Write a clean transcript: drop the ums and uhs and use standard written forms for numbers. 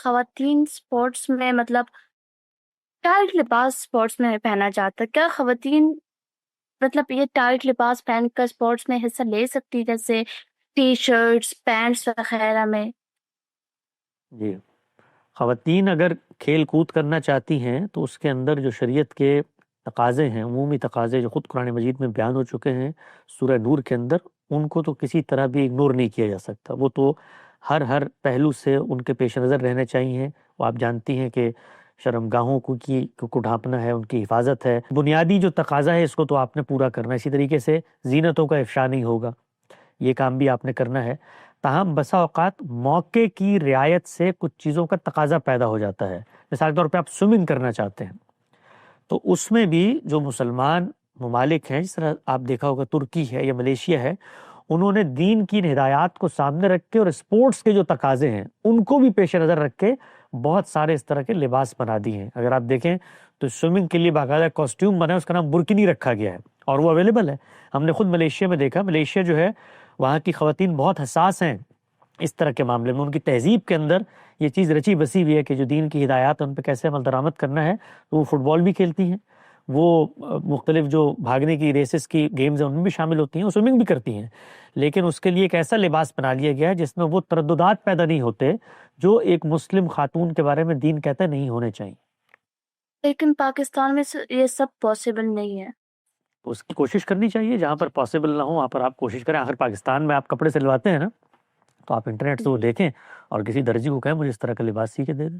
خواتین سپورٹس میں مطلب ٹائٹ لباس سپورٹس میں پہنا جاتا ہے، کیا خواتین مطلب یہ ٹائٹ لباس پہن کر سپورٹس میں حصہ لے سکتی جیسے ٹی شرٹس پینٹس وغیرہ میں؟ جی، خواتین اگر کھیل کود کرنا چاہتی ہیں تو اس کے اندر جو شریعت کے تقاضے ہیں، عمومی تقاضے جو خود قرآن مجید میں بیان ہو چکے ہیں سورہ نور کے اندر، ان کو تو کسی طرح بھی اگنور نہیں کیا جا سکتا. وہ تو ہر پہلو سے ان کے پیش نظر رہنے چاہیے. وہ آپ جانتی ہیں کہ شرمگاہوں کو ڈھانپنا ہے، ان کی حفاظت ہے، بنیادی جو تقاضا ہے اس کو تو آپ نے پورا کرنا ہے. اسی طریقے سے زینتوں کا افشا نہیں ہوگا، یہ کام بھی آپ نے کرنا ہے. تاہم بسا اوقات موقع کی رعایت سے کچھ چیزوں کا تقاضا پیدا ہو جاتا ہے. مثال کے طور پہ آپ سوئمنگ کرنا چاہتے ہیں تو اس میں بھی جو مسلمان ممالک ہیں، جس طرح آپ دیکھا ہوگا ترکی ہے یا ملیشیا ہے، انہوں نے دین کی ہدایات کو سامنے رکھ کے اور اسپورٹس کے جو تقاضے ہیں ان کو بھی پیش نظر رکھ کے بہت سارے اس طرح کے لباس بنا دیے ہیں. اگر آپ دیکھیں تو سوئمنگ کے لیے باقاعدہ کاسٹیوم بنا ہے، اس کا نام برکنی رکھا گیا ہے اور وہ اویلیبل ہے. ہم نے خود ملیشیا میں دیکھا. ملیشیا جو ہے وہاں کی خواتین بہت حساس ہیں اس طرح کے معاملے میں. ان کی تہذیب کے اندر یہ چیز رچی بسی ہوئی ہے کہ جو دین کی ہدایات ان پہ کیسے عمل درآمد کرنا ہے. تو وہ فٹ بال بھی کھیلتی ہیں، وہ مختلف جو بھاگنے کی ریسز کی گیمز ہیں ان میں بھی شامل ہوتی ہیں، وہ سوئمنگ بھی کرتی ہیں. لیکن اس کے لیے ایک ایسا لباس بنا لیا گیا ہے جس میں وہ ترددات پیدا نہیں ہوتے جو ایک مسلم خاتون کے بارے میں دین کہتا ہے نہیں ہونے چاہیے. لیکن پاکستان میں یہ سب پاسبل نہیں ہے. تو اس کی کوشش کرنی چاہیے، جہاں پر پاسبل نہ ہو وہاں پر آپ کوشش کریں. آخر پاکستان میں آپ کپڑے سلواتے ہیں نا، تو آپ انٹرنیٹ سے وہ جی دیکھیں اور کسی درزی کو کہیں مجھے اس طرح کا لباس سی کے دے دیں.